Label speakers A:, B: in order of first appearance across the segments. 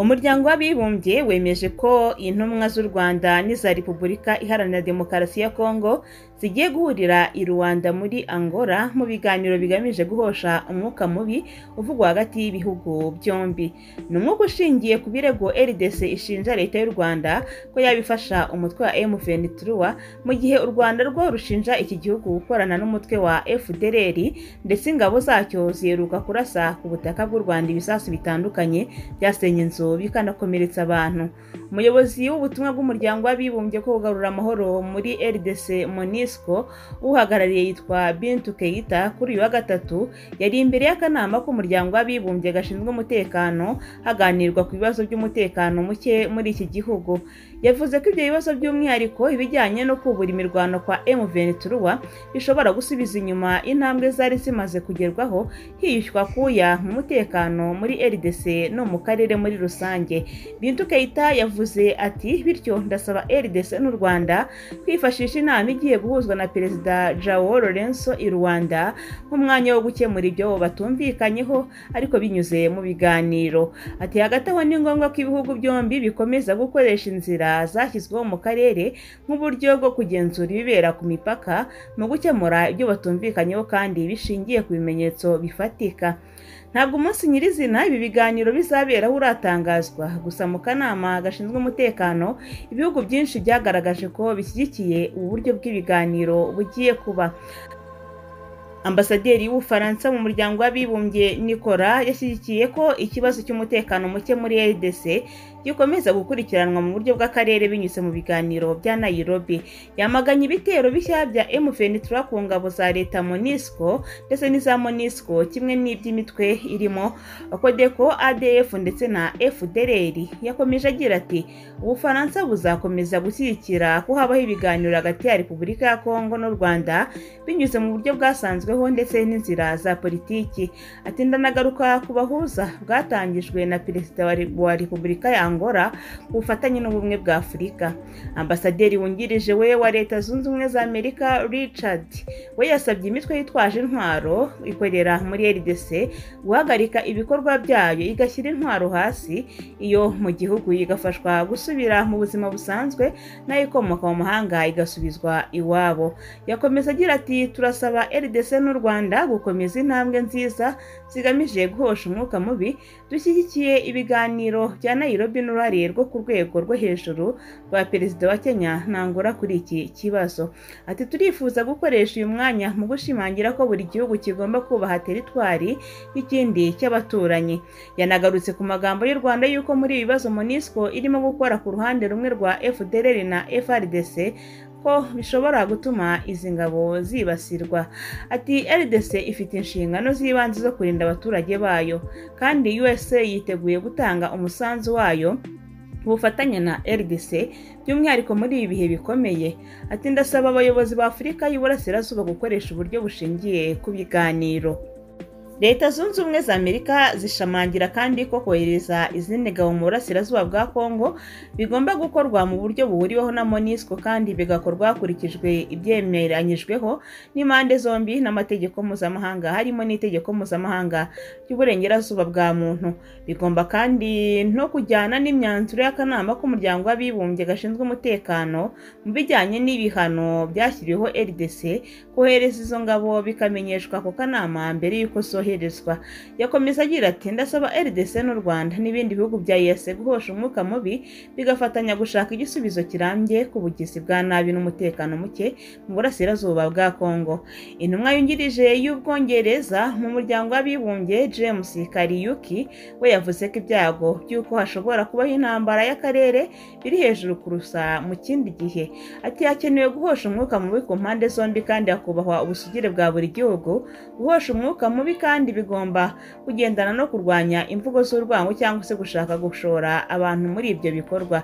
A: Umuryango w'Abibumbye wemeje ko intumwa z'u Rwanda n'iza Repubulika Iharanira Demokarasi ya Kongo zigiye guhurira i Rwanda muri Angola mu biganiro bigamije guhosha umwuka mubi uvugwa hagati y'ibihugu byombi. Ni umwuka ushingiye ku birego RDC ishinja leta y'u Rwanda ko yabifasha umutwe wa M23 mu gihe u Rwanda rwo rushinja iki gihugu gukorana n'umutwe wa FDLR ndetse ingabo zacyo ziheruka kurasa ku butaka bw'u Rwanda ibisasu bitandukanye byasenye inzu bikanakomeretsa abantu. Umuyobozi w'ubutumwa bw'umuryango w'Abibumbye ko kugarura amahoro muri RDC MONUSCO uhagarariye yitwa Bintu Keita kuri uyu wa gatatu yari imbere y'akanama k'umuryango w'Abibumbye gashinzwe umutekano haganirwa ku bibazo by'umutekano muke muri iki gihugu. Yavuze ko ibyo bibazo by'umwihariko ibijyanye no kubura imirwano kwa M23 bishobora gusubiza inyuma intambwe zari zimaze kugerwaho hiyushywa kuya mu mutekano muri RDC no mu karere muri rusange. Bintu Keita yavuze ati bityo ndasaba RDC n'u Rwanda kwifashisha inama igiye guhuzwa na Perezida Joao Lourenço i Rwanda nk'umwanya wo gukemura ibyo batumvikanyeho ariko binyuze mu biganiro. Ati hagati aho ni ngombwa ko ibihugu byombi bikomeza gukoresha inzira zashyizweho mu karere nk'uburyo bwo kugenzura ibibera ku mipaka mu gukemura ibyo batumvikanyeho kandi bishingiye ku bimenyetso bifatika. Ntabwo umunsi nyirizina ibi biganiro bizaberaho uratangazwa, gusa mu kanama gashinzwe umutekano ibihugu byinshi byagaragaje ko bishyigikiye ubu buryo bw'ibiganiro bugiye kuba. Ambasaderi w'Ubufaransa mu muryango w'Abibumbye Nicolas yashyigikiye ko ikibazo cy'umutekano muke muri RDC gikomeza gukurikiranwa mu buryo bw'akarere binyuze mu biganiro bya Nairobi. Yamaganye ibitero bishya bya M23 ku ngabo za leta MONUSCO ndetse n'iza MONUSCO kimwe n'iby'imitwe irimo CODECO, ADF ndetse na FDLR. Yakomeje agira ati Ubufaransa buzakomeza gushyigikira ko habaho ibiganiro hagati ya Repubulika ya Kongo n'u Rwanda binyuze mu buryo bwasanzweho ndetse n'inzira za politiki. Ati ndanagaruka ku bahuza bwatangijwe na Perezida wa Repubulika ya Angola ku bufatanye n'ubumwe bwa Afurika. Ambasaderi wungirije we wa Leta Zunze Ubumwe za Amerika Richard we yasabye imitwe yitwaje intwaro ikorera muri RDC guhagarika ibikorwa byayo igashyira intwaro hasi iyo mu gihugu igafashwa gusubira mu buzima busanzwe nayo ikomoka mu mahanga igasubizwa iwabo. Yakomeza agira ati turasaba RDC n'u Rwanda gukomeza intambwe nziza zigamije guhosha umwuka mubi, dushyigikiye ibiganiro bya Nairobi n'uruhare rwo ku rwego rwo hejuru rwa Perezida wa Kenya na Angola kuri iki kibazo. Ati turifuza gukoresha uyu mwanya mu gushimangira ko buri gihugu kigomba kubaha teritwari y'ikindi cy'abaturanyi. Yanagarutse ku magambo y'u Rwanda yuko muri ibi bibazo MONUSCO irimo gukora ku ruhande rumwe rwa FDLR na FARDC ko bishobora gutuma izi ngabo zibasirwa. Ati RDC ifite inshingano z'ibanze zo kurinda abaturage bayo kandi USA yiteguye gutanga umusanzu wayo ubufatanye na RDC by'umwihariko muri ibi bihe bikomeye. Ati ndasaba abayobozi ba Afurika y'Uburasirazuba gukoresha uburyo bushingiye ku biganiro. Leta Zunze Ubumwe za Amerika zishamangira kandi ko kohereza izindi ngabo mu burasirazuba bwa Kongo bigomba gukorwa mu buryo buhuriweho na MONUSCO kandi bigakorwa hakurikijwe ibyemeranyijweho n'impande zombi n'amategeko mpuzamahanga harimo n'itegeko mpuzamahanga ry'uburengerazuba bwa muntu. Bigomba kandi no kujyana n'imyanzuro y'akanama k'umuryango w'Abibumbye gashinzwe umutekano mu bijyanye n'ibihano byashyiriweho RDC. Kohereza izo ngabo bikamenyeshwa ku kanama mbere y'uko Yakomeza agira ati ndasaba RDC n'u Rwanda n'ibindi bihugu bya EAC guhosha umwuka mubi bigafatanya gushaka igisubizo kirambye ku bugizi bwa nabi n'umutekano muke mu burasirazuba bwa Kongo. Intumwa yungirije y'Ubwongereza mu muryango w'Abibumbye James Kariuki we yavuze ko ibyago by'uko hashobora kubaho intambara y'akarere biri hejuru kurusa mu kindi gihe. Ati hakenewe guhosha umwuka mubi ku mpande zombi kandi hakubahwa ubusugire bwa buri gihugu. Guhosha umwuka mubi kandi bigomba kugendana no kurwanya imvugo z'urwango cyangwa se gushaka gushora abantu muri ibyo bikorwa.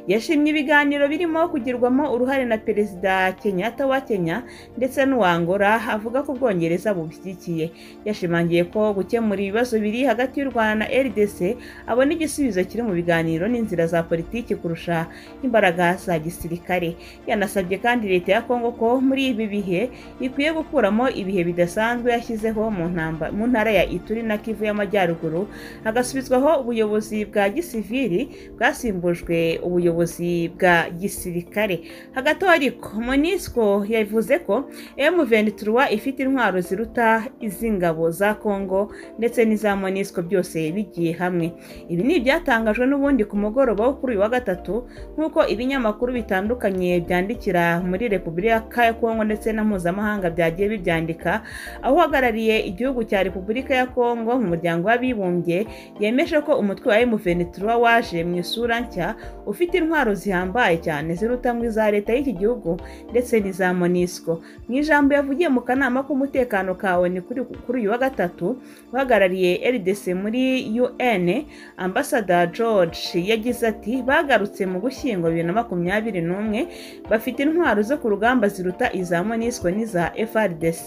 A: Yashimye ibiganiro birimo kugirwamo uruhare na Perezida Kenyatta wa Kenya ndetse n'uwa Angola avuga ko Ubwongereza bubishyigikiye. Yashimangiye ko gukemura ibibazo biri hagati y'u Rwanda na RDC abona igisubizo kiri mu biganiro n'inzira za politiki kurusha imbaraga za gisirikare. Yanasabye kandi leta ya Kongo ko muri ibi bihe ikwiye gukuramo ibihe bidasanzwe yashyizeho mu mu ntara ya Ituri na Kivu y'Amajyaruguru hagasubizwaho ubuyobozi bwa gisivili bwasimbujwe ubuyobozi bwa gisirikare. Hagati aho ariko MONUSCO yavuze ko M23 ifite intwaro ziruta iz'ingabo za Kongo ndetse n'iza MONUSCO byose bigiye hamwe. Ibi ni ibyatangajwe n'ubundi ku mugoroba wo kuri uyu wa gatatu nk'uko ibinyamakuru bitandukanye byandikira muri Repubulika ya Kongo ndetse na mpuzamahanga byagiye bibyandika, aho uhagarariye igihugu cya Repubulika ya Kongo mu muryango w'abibumbye yemeje ko umutwe wa M23 waje mu isura nshya ufite intwaro zihambaye cyane ziruta ngo iza leta y'iki gihugu ndetse n'iza MONUSCO. Mu ijambo yavugiye mu kanama k'umutekano ka ONU kuri uyu wa gatatu, uhagarariye RDC muri UN Ambassador George yagize ati bagarutse mu Gushyingo 2021 bafite intwaro zo ku rugamba ziruta iza MONUSCO n'iza FARDC.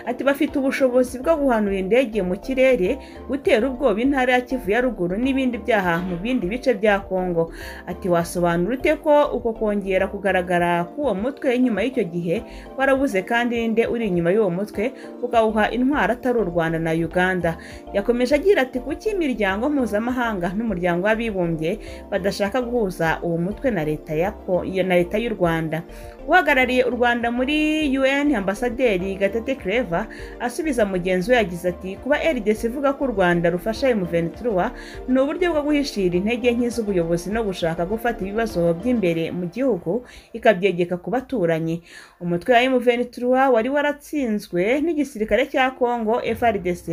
A: Ati bafite ubushobozi bwo guhanura indege mu kirere, gutera ubwoba intara ya Kivu ya ruguru n'ibindi byaha mu bindi bice bya Kongo. Ati wasobanura ute ko uko kongera kugaragara k'uwo mutwe inyuma y'icyo gihe warabuze kandi ninde uri inyuma y'uwo mutwe ukawuha intwaro atari u Rwanda na Uganda? Yakomeje agira ati kuki imiryango mpuzamahanga n'umuryango w'abibumbye badashaka guhuza uwo mutwe na leta y'u Rwanda? Uhagarariye u Rwanda muri UN Ambasaderi Gatete Claver asubiza mugenzi we yagize ati kuba RDC ivuga ko u Rwanda rufasha M23 ni uburyo bwo guhishira intege nke z'ubuyobozi no gushaka gufata ibibazo by'imbere mu gihugu ikabyegeka ku baturanyi. Umutwe wa M23 wari waratsinzwe n'igisirikare cya Kongo FARDC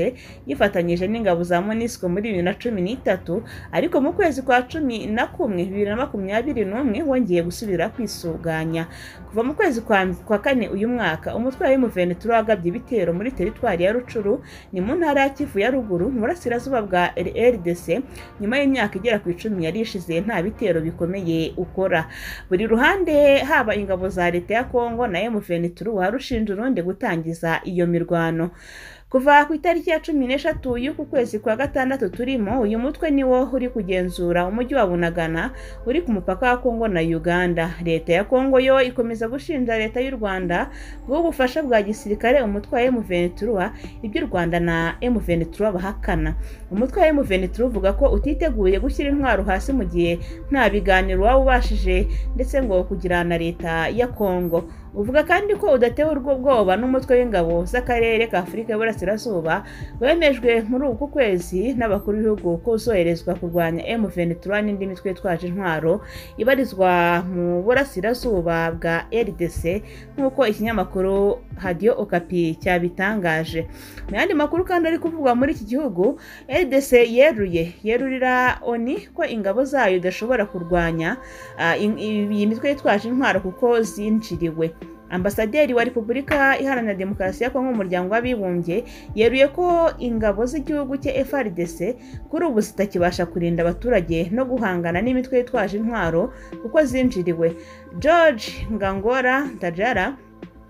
A: yifatanyije n'ingabo za MONUSCO muri 2013, ariko mu kwezi kwa 11 2021 wongeye gusubira kwisuganya. Kuva mu kwezi kwa kane uyu mwaka umutwe wa M23 wagabye ibitero muri teritwari ya Rucuru ni mu ntara ya Kivu ya ruguru mu burasirazuba bwa RDC nyuma y'imyaka igera ku 10 yari ishize nta bitero bikomeye ukora. Buri ruhande haba ingabo za leta ya Kongo na M23 warushinja urundi gutangiza iyo mirwano. Kuva ku itariki ya 13 y'uku kwezi kwa gatandatu turimo, uyu mutwe niwo uri kugenzura umujyi wa Bunagana uri ku mupaka wa Kongo na Uganda. Leta ya Kongo yo ikomeza gushinja leta y'u Rwanda bw'ubufasha bwa gisirikare umutwe wa M23, ibyo u Rwanda na M23 bahakana. Umutwe wa M23 uvuga ko utiteguye gushyira intwaro hasi mu gihe nta biganiro wabashije ndetse ngo kugirana leta ya Kongo. Uvuga kandi ko udatewe ubwoba n'umutwe w'ingabo z'akarere ka Afurika y'Uburasirazuba wemejwe muri uku kwezi n'abakuru b'ibihugu ko uzoherezwa kurwanya M23 n'indi mitwe twaje intwaro ibarizwa mu burasirazuba bwa RDC nk'uko ikinyamakuru Radio Okapi cyabitangaje. Mu yandi makuru kandi ari kuvugwa muri iki gihugu, RDC yerurira ONU ko ingabo zayo idashobora kurwanya iyi mitwe yitwaje intwaro kuko zinjiriwe. Ambasaderi wa Repubulika Iharanira Demokarasi ya Kongo mu muryango w'abibumbye yeruye ko ingabo z'igihugu cye FARDC kuri ubu zitakibasha kurinda abaturage no guhangana n'imitwe yitwaje intwaro kuko zinjiriwe. George Ngangora Ntajara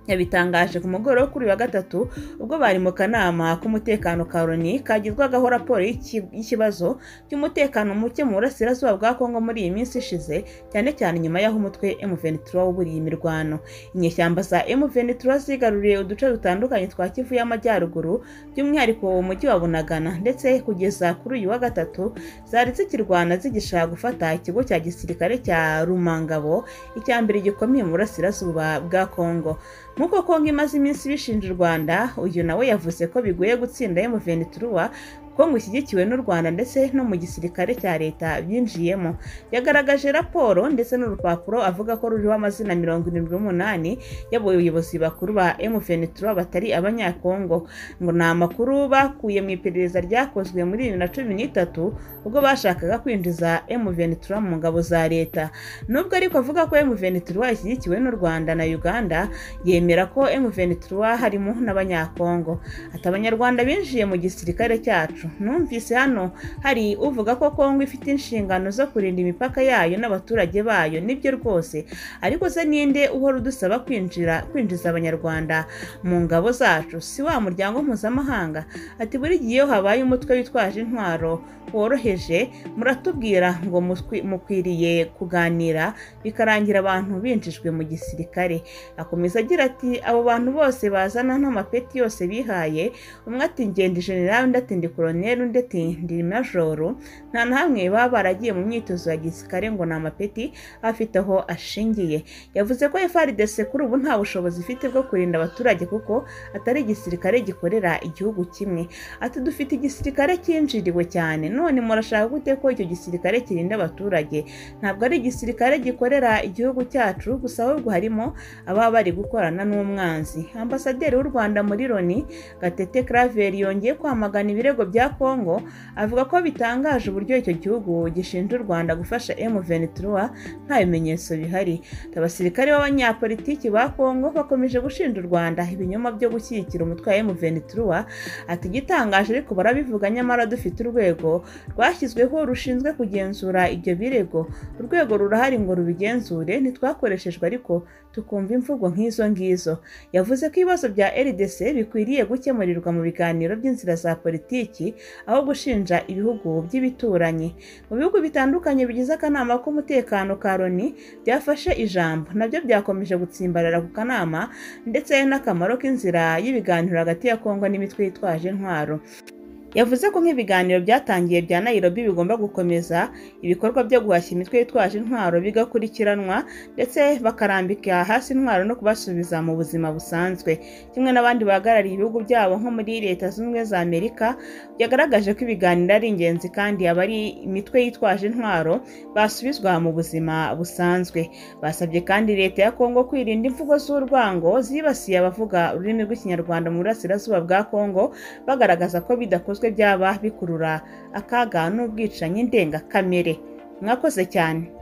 A: yabitangaje ku mugoroba kuri wa gatatu ubwo bari mu kanama k'umutekano ka ONU kagizwagaho raporo y'ikibazo cy'umutekano muke mu burasirazuba bwa Kongo muri iyi minsi ishize, cyane cyane nyuma y'aho umutwe M23 wuburiye imirwano. Inyeshyamba za M23 zigaruriye uduce dutandukanye twa Kivu y'Amajyaruguru by'umwihariko umujyi wa Bunagana, ndetse kugeza kuri uyu wa gatatu zari zikirwana zigishaka gufata ikigo cya gisirikare cya Rumangabo, icyambere gikomeye mu burasirazuba bwa Kongo. Nk'uko Kongo imaze iminsi bishinja u Rwanda, uyu nawe yavuze ko bigoye gutsinda M23 ko ngo ishyigikiwe n'u Rwanda ndetse no mu gisirikare cya leta byinjiyemo. Yagaragaje raporo ndetse n'urupapuro avuga ko ruriho amazina 78 y'abayobozi bakuru ba M23 batari abanyakongo, ngo ni amakuru bakuye mu iperereza ryakozwe muri 2013 ubwo bashakaga kwinjiza M23 mu ngabo za leta. Nubwo ariko avuga ko M23 ishyigikiwe n'u Rwanda na Uganda, yemera ko M23 harimo n'abanyakongo. Ati abanyarwanda binjiye mu gisirikare cyacu zacu. Numvise hano hari uvuga ko Kongo ifite inshingano zo kurinda imipaka yayo n'abaturage bayo. Nibyo rwose, ariko se ninde uhora udusaba kwinjiza abanyarwanda mu ngabo zacu? Si wa muryango mpuzamahanga? Ati buri gihe iyo habaye umutwe witwaje intwaro woroheje muratubwira ngo mukwiriye kuganira bikarangira abantu binjijwe mu gisirikare. Akomeza agira ati abo bantu bose bazana n'amapeti yose bihaye, umwe ati ngende general, undi ati ndi colonel, undi ati ndi major, nta na hamwe baba baragiye mu myitozo ya gisirikare ngo ni amapeti afite aho ashingiye. Yavuze ko FARDC kuri ubu nta bushobozi ifite bwo kurinda abaturage kuko atari igisirikare gikorera igihugu kimwe. Ati dufite igisirikare cyinjiriwe cyane, none murashaka gute ko icyo gisirikare kirinda abaturage? Ntabwo ari igisirikare gikorera igihugu cyacu gusa, ahubwo harimo ababa bari gukorana n'umwanzi. Ambasaderi w'u Rwanda muri Loni Gatete Claver yongeye kwamagana ibirego bya Kongo, avuga ko bitangaje uburyo icyo gihugu gishinja u Rwanda gufasha M23 nta bimenyetso bihari. Abasirikare b'abanyapolitiki ba Kongo bakomeje gushinja u Rwanda ibinyoma byo gushyigikira umutwe wa M23. Ati gitangaje ariko barabivuga, nyamara dufite urwego rwashyizweho rushinzwe kugenzura ibyo birego. Urwego rurahari ngo rubigenzure, ntitwakoreshejwe ariko tukumva imvugo nk'izo ngizo. Yavuze ko ibibazo bya RDC bikwiriye gukemurirwa mu biganiro by'inzira za politiki aho gushinja ibihugu by'ibituranyi. Mu bihugu bitandukanye bigize akanama k'umutekano ka Loni byafashe ijambo, nabyo byakomeje gutsimbarara ku kanama ndetse n'akamaro k'inzira y'ibiganiro hagati ya Kongo n'imitwe yitwaje intwaro. Yavuze ko nk'ibiganiro byatangiye bya Nairobi bigomba gukomeza, ibikorwa byo guhashya imitwe yitwaje intwaro bigakurikiranwa ndetse bakarambika hasi intwaro no kubasubiza mu buzima busanzwe. Kimwe n'abandi bahagarariye ibihugu byabo nko muri Leta Zunze Ubumwe za Amerika, byagaragaje ko ibiganiro ari ingenzi kandi abari imitwe yitwaje intwaro basubizwa mu buzima busanzwe. Basabye kandi Leta ya Kongo kwirinda imvugo z'urwango zibasiye abavuga ururimi rw'Ikinyarwanda mu burasirazuba bwa Kongo, bagaragaza ko bidakozwe byaba bikurura akaga n'ubwicanyi ndengakamere. Mwakoze cyane.